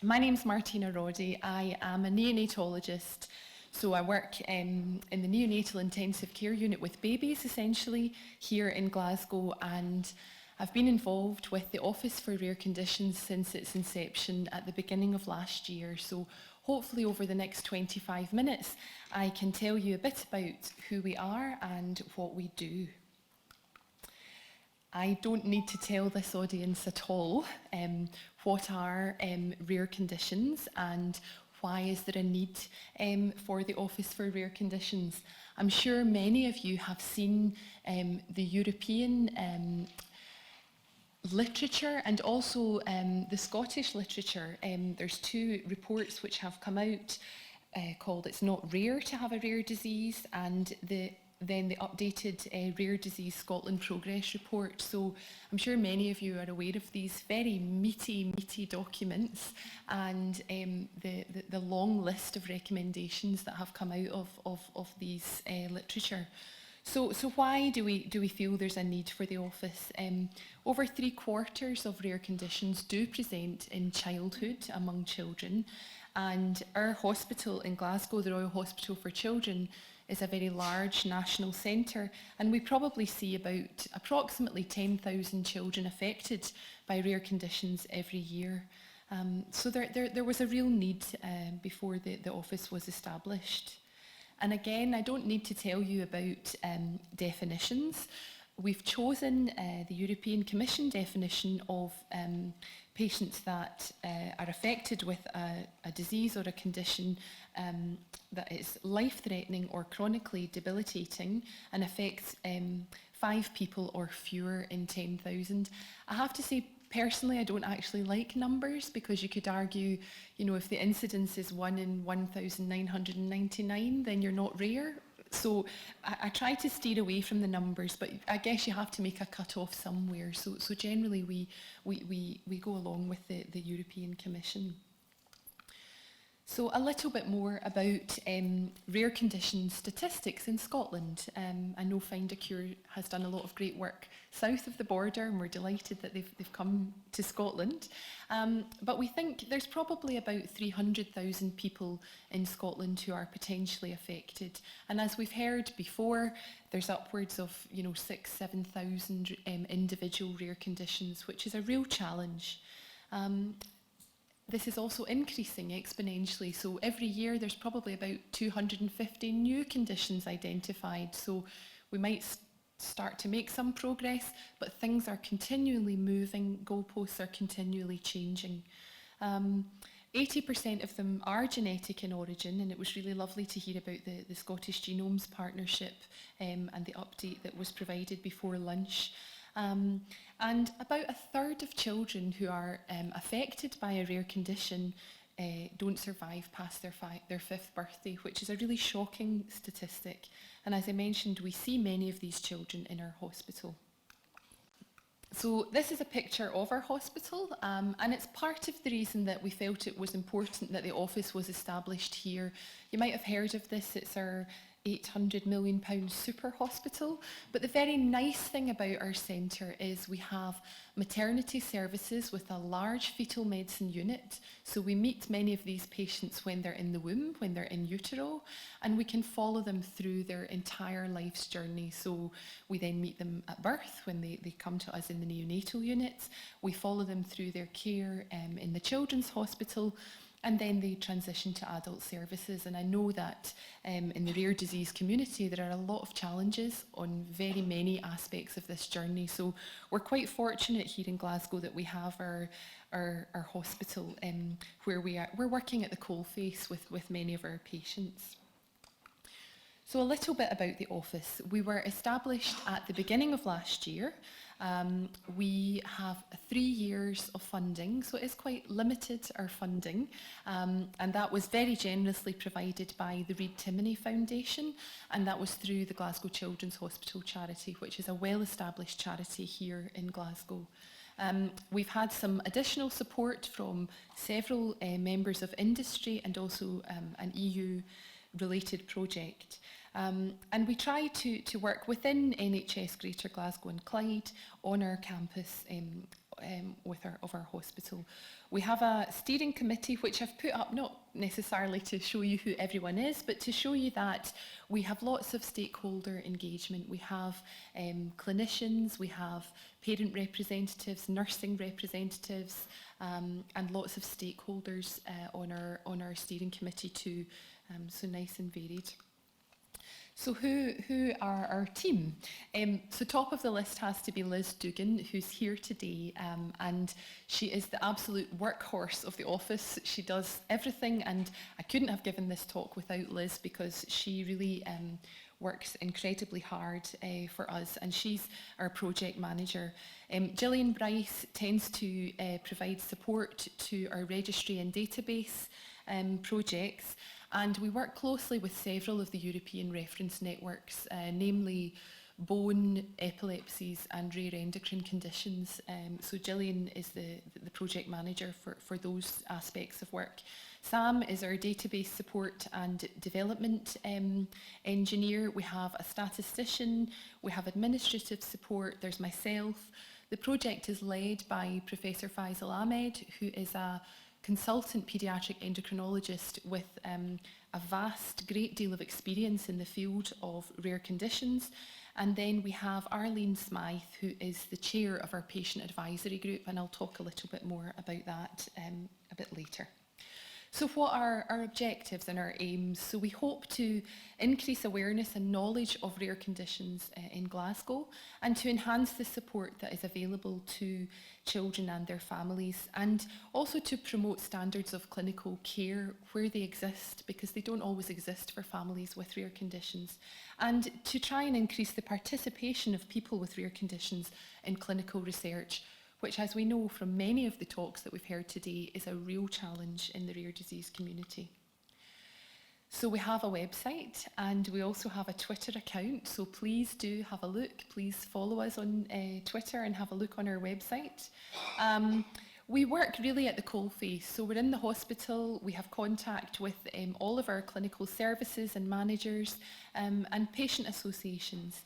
My name's Martina Rodie. I am a neonatologist, so I work in the neonatal intensive care unit with babies, essentially, here in Glasgow, and I've been involved with the Office for Rare Conditions since its inception at the beginning of last year. So hopefully over the next 25 minutes, I can tell you a bit about who we are and what we do. I don't need to tell this audience at all what are rare conditions and why is there a need for the Office for Rare Conditions. I'm sure many of you have seen the European literature and also the Scottish literature. There's two reports which have come out called It's Not Rare to Have a Rare Disease and then the updated Rare Disease Scotland Progress Report. So I'm sure many of you are aware of these very meaty documents and the long list of recommendations that have come out of these literature. So why do we feel there's a need for the office? Over 3/4 of rare conditions do present in childhood among children, and our hospital in Glasgow, the Royal Hospital for Children, is a very large national centre, and we probably see about approximately 10,000 children affected by rare conditions every year. So there was a real need before the office was established. And again, I don't need to tell you about definitions. We've chosen the European Commission definition of patients that are affected with a disease or a condition that is life-threatening or chronically debilitating and affects 5 people or fewer in 10,000. I have to say, personally, I don't actually like numbers because you could argue, if the incidence is 1 in 1,999, then you're not rare. So I try to steer away from the numbers, but I guess you have to make a cut-off somewhere. So generally, we go along with the European Commission. So a little bit more about rare condition statistics in Scotland. I know Findacure has done a lot of great work south of the border, and we're delighted that they've come to Scotland. But we think there's probably about 300,000 people in Scotland who are potentially affected. And as we've heard before, there's upwards of 6,000-7,000 individual rare conditions, which is a real challenge. This is also increasing exponentially. So every year there's probably about 250 new conditions identified. So we might start to make some progress, but things are continually moving, goalposts are continually changing. 80% of them are genetic in origin, and it was really lovely to hear about the Scottish Genomes Partnership and the update that was provided before lunch. And about 1/3 of children who are affected by a rare condition don't survive past their 5th birthday, which is a really shocking statistic. And as I mentioned, we see many of these children in our hospital. So this is a picture of our hospital, and it's part of the reason that we felt it was important that the office was established here. You might have heard of this. It's our £800 million super hospital. But the very nice thing about our centre is we have maternity services with a large fetal medicine unit. So we meet many of these patients when they're in the womb, when they're in utero, and we can follow them through their entire life's journey. So we then meet them at birth when they come to us in the neonatal unit. We follow them through their care in the children's hospital, and then they transition to adult services. And I know that in the rare disease community, there are a lot of challenges on very many aspects of this journey. So we're quite fortunate here in Glasgow that we have our hospital where we're working at the coalface with many of our patients. So a little bit about the office. We were established at the beginning of last year. We have 3 years of funding, so it is quite limited, our funding, and that was very generously provided by the Reid Timoney Foundation, and that was through the Glasgow Children's Hospital charity, which is a well-established charity here in Glasgow. We've had some additional support from several members of industry and also an EU-related project. And we try to work within NHS Greater Glasgow and Clyde on our campus with our hospital. We have a steering committee which I've put up not necessarily to show you who everyone is, but to show you that we have lots of stakeholder engagement. We have clinicians, we have parent representatives, nursing representatives, and lots of stakeholders on our steering committee too. So nice and varied. So who are our team? So top of the list has to be Liz Dugan, who's here today, and she is the absolute workhorse of the office. She does everything, and I couldn't have given this talk without Liz because she really works incredibly hard for us, and she's our project manager. Gillian Bryce tends to provide support to our registry and database projects, and we work closely with several of the European reference networks, namely bone, epilepsies and rare endocrine conditions. So Gillian is the project manager for those aspects of work. Sam is our database support and development engineer. We have a statistician, we have administrative support, there's myself. The project is led by Professor Faisal Ahmed, who is a consultant paediatric endocrinologist with a great deal of experience in the field of rare conditions. And then we have Arlene Smythe, who is the chair of our patient advisory group, and I'll talk a little bit more about that a bit later. So what are our objectives and our aims? So we hope to increase awareness and knowledge of rare conditions in Glasgow, and to enhance the support that is available to children and their families, and also to promote standards of clinical care where they exist, because they don't always exist for families with rare conditions, and to try and increase the participation of people with rare conditions in clinical research, which, as we know from many of the talks that we've heard today, is a real challenge in the rare disease community. So we have a website, and we also have a Twitter account, so please do have a look. Please follow us on Twitter and have a look on our website. We work really at the coalface, so we're in the hospital, we have contact with all of our clinical services and managers and patient associations.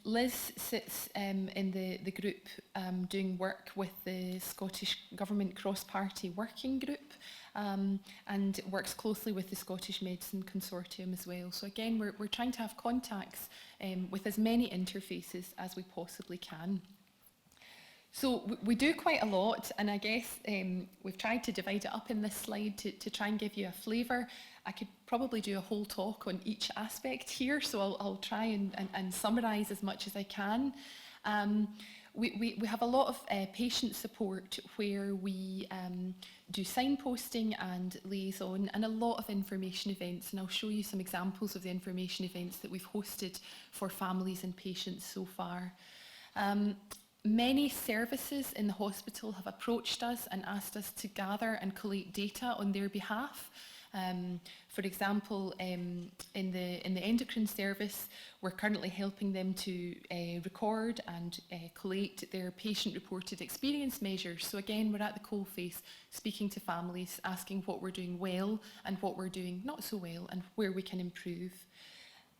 Liz sits in the group doing work with the Scottish Government Cross-Party Working Group and works closely with the Scottish Medicine Consortium as well. So again, we're trying to have contacts with as many interfaces as we possibly can. So we do quite a lot, and I guess we've tried to divide it up in this slide to try and give you a flavour. I could probably do a whole talk on each aspect here, so I'll try and summarise as much as I can. We have a lot of patient support where we do signposting and liaison, and a lot of information events, and I'll show you some examples of the information events that we've hosted for families and patients so far. Many services in the hospital have approached us and asked us to gather and collate data on their behalf. For example, in the endocrine service, we're currently helping them to record and collate their patient-reported experience measures. So again, we're at the coalface, speaking to families, asking what we're doing well and what we're doing not so well, and where we can improve.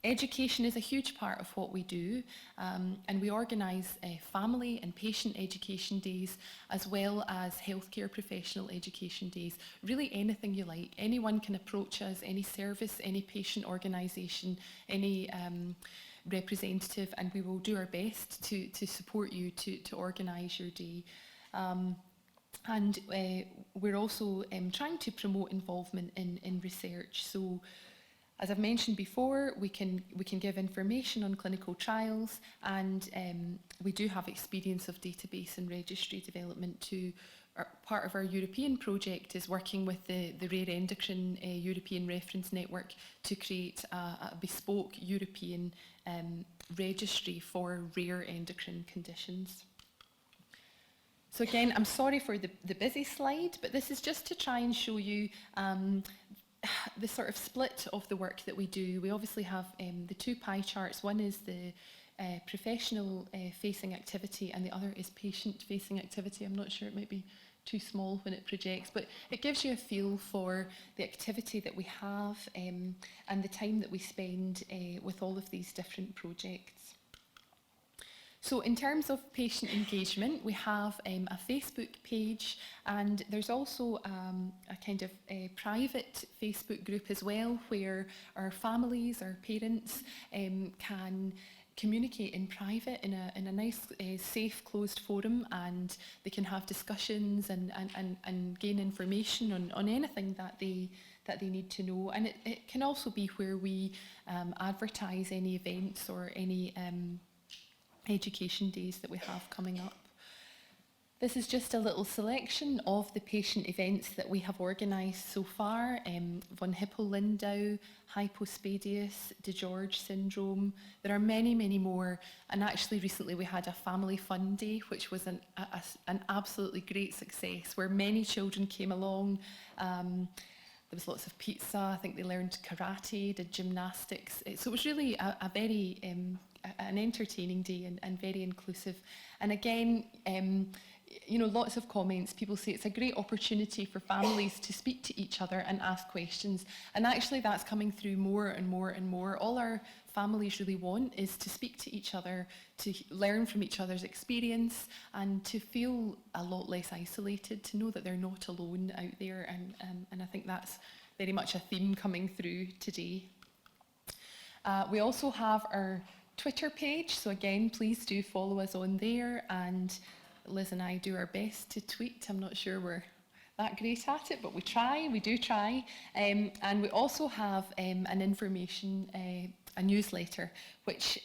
Education is a huge part of what we do, and we organise family and patient education days, as well as healthcare professional education days. Really anything you like. Anyone can approach us, any service, any patient organisation, any representative, and we will do our best to support you to organise your day. And we're also trying to promote involvement in research. So, as I've mentioned before, we can give information on clinical trials, and we do have experience of database and registry development too. Part of our European project is working with the Rare Endocrine European Reference Network to create a bespoke European registry for rare endocrine conditions. So again, I'm sorry for the busy slide, but this is just to try and show you the sort of split of the work that we do. We obviously have the two pie charts. One is the professional facing activity, and the other is patient facing activity. I'm not sure, it might be too small when it projects, but it gives you a feel for the activity that we have and the time that we spend with all of these different projects. So in terms of patient engagement, we have a Facebook page, and there's also a kind of a private Facebook group as well, where our families, our parents can communicate in private in a nice, safe, closed forum, and they can have discussions and gain information on anything that they need to know. And it can also be where we advertise any events or any education days that we have coming up. This is just a little selection of the patient events that we have organised so far. Von Hippel-Lindau, hypospadias, de George syndrome. There are many, many more. And actually recently we had a family fun day, which was an absolutely great success, where many children came along. There was lots of pizza. I think they learned karate, did gymnastics. So it was really a very an entertaining day and very inclusive. And again, you know, lots of comments. People say it's a great opportunity for families to speak to each other and ask questions. And actually that's coming through more and more and more. All our families really want is to speak to each other, to learn from each other's experience, and to feel a lot less isolated, to know that they're not alone out there. And I think that's very much a theme coming through today. We also have our Twitter page, so again, please do follow us on there, and Liz and I do our best to tweet. I'm not sure we're that great at it, but we do try. And we also have an information, a newsletter, which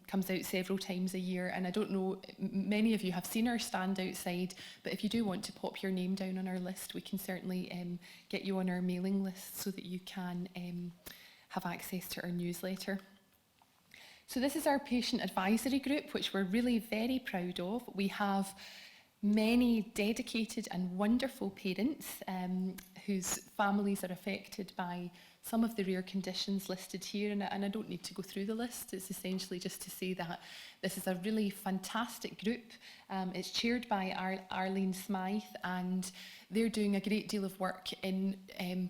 comes out several times a year. And I don't know, many of you have seen our stand outside, but if you do want to pop your name down on our list, we can certainly get you on our mailing list so that you can have access to our newsletter. So this is our patient advisory group, which we're really very proud of. We have many dedicated and wonderful parents whose families are affected by some of the rare conditions listed here, and I don't need to go through the list. It's essentially just to say that this is a really fantastic group. It's chaired by Arlene Smythe, and they're doing a great deal of work in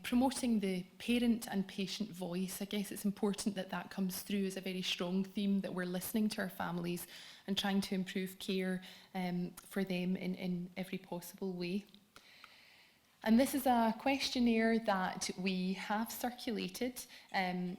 promoting the parent and patient voice. I guess it's important that that comes through as a very strong theme, that we're listening to our families and trying to improve care for them in every possible way. And this is a questionnaire that we have circulated, and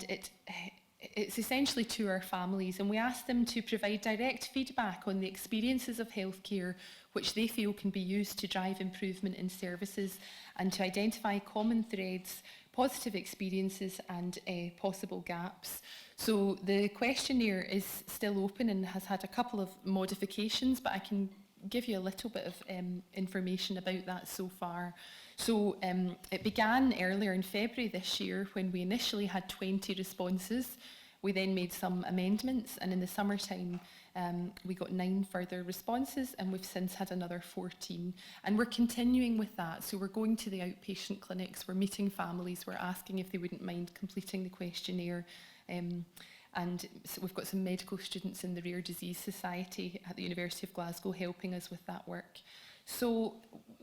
it's essentially to our families, and we ask them to provide direct feedback on the experiences of healthcare which they feel can be used to drive improvement in services, and to identify common threads, positive experiences and possible gaps. So the questionnaire is still open and has had a couple of modifications, but I can give you a little bit of information about that so far. So it began earlier in February this year when we initially had 20 responses. We then made some amendments, and in the summertime we got 9 further responses, and we've since had another 14. And we're continuing with that. So we're going to the outpatient clinics, we're meeting families, we're asking if they wouldn't mind completing the questionnaire. And so we've got some medical students in the Rare Disease Society at the University of Glasgow helping us with that work. So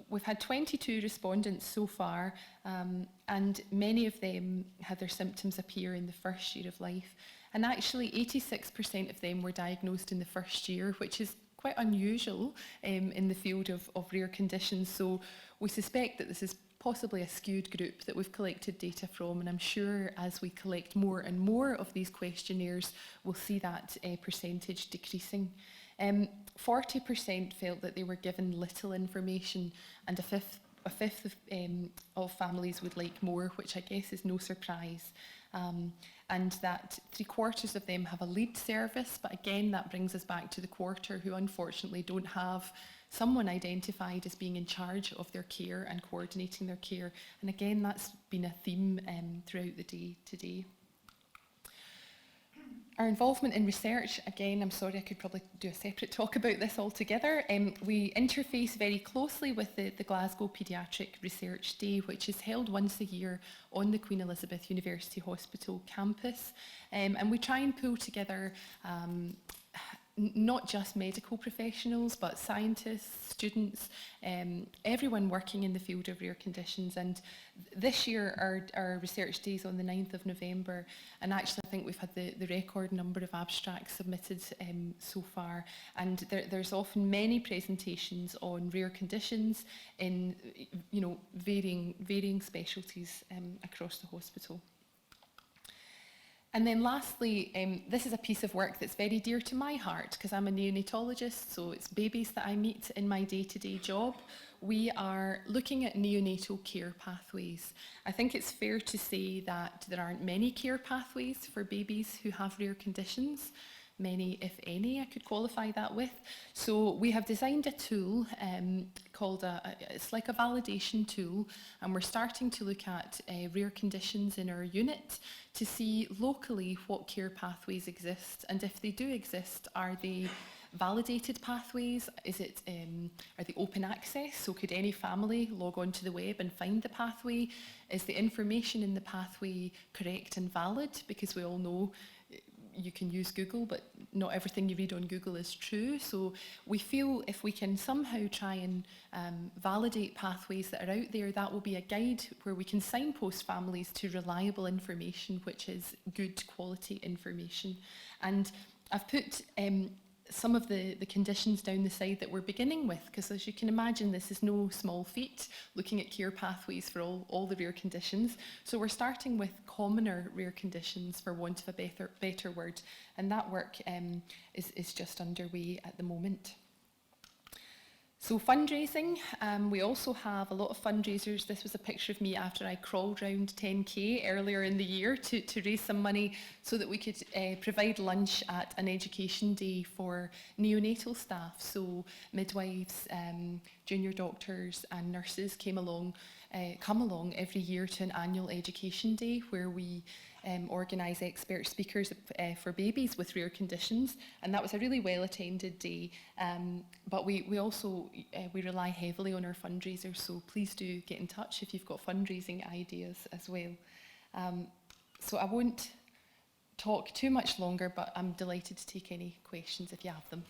we've had 22 respondents so far, and many of them had their symptoms appear in the first year of life. And actually 86% of them were diagnosed in the first year, which is quite unusual in the field of rare conditions. So we suspect that this is possibly a skewed group that we've collected data from, and I'm sure as we collect more and more of these questionnaires, we'll see that percentage decreasing. 40% felt that they were given little information, and a fifth of families would like more, which I guess is no surprise. And that 3/4 of them have a lead service, but again that brings us back to the quarter who unfortunately don't have someone identified as being in charge of their care and coordinating their care. And again, that's been a theme throughout the day today. Our involvement in research, again, I'm sorry, I could probably do a separate talk about this altogether. We interface very closely with the Glasgow Paediatric Research Day, which is held once a year on the Queen Elizabeth University Hospital campus. And we try and pull together not just medical professionals, but scientists, students, everyone working in the field of rare conditions. And this year, our research day is on the 9th of November, and actually I think we've had the record number of abstracts submitted so far. And there's often many presentations on rare conditions in varying specialties across the hospital. And then lastly, this is a piece of work that's very dear to my heart because I'm a neonatologist, so it's babies that I meet in my day-to-day job. We are looking at neonatal care pathways. I think it's fair to say that there aren't many care pathways for babies who have rare conditions. Many, if any, I could qualify that with. So we have designed a tool called it's like a validation tool, and we're starting to look at rare conditions in our unit to see locally what care pathways exist, and if they do exist, are they validated pathways? Are they open access? So could any family log on to the web and find the pathway? Is the information in the pathway correct and valid? Because we all know you can use Google, but not everything you read on Google is true. So we feel if we can somehow try and validate pathways that are out there, that will be a guide where we can signpost families to reliable information, which is good quality information. And I've put some of the conditions down the side that we're beginning with, because as you can imagine, this is no small feat, looking at care pathways for all the rare conditions. So we're starting with commoner rare conditions, for want of a better word, and that work is just underway at the moment. So fundraising, we also have a lot of fundraisers. This was a picture of me after I crawled around 10K earlier in the year to raise some money so that we could provide lunch at an education day for neonatal staff. So midwives, junior doctors and nurses come along every year to an annual education day where we organise expert speakers for babies with rare conditions, and that was a really well attended day. But we also rely heavily on our fundraisers, so please do get in touch if you've got fundraising ideas as well. So I won't talk too much longer, but I'm delighted to take any questions if you have them.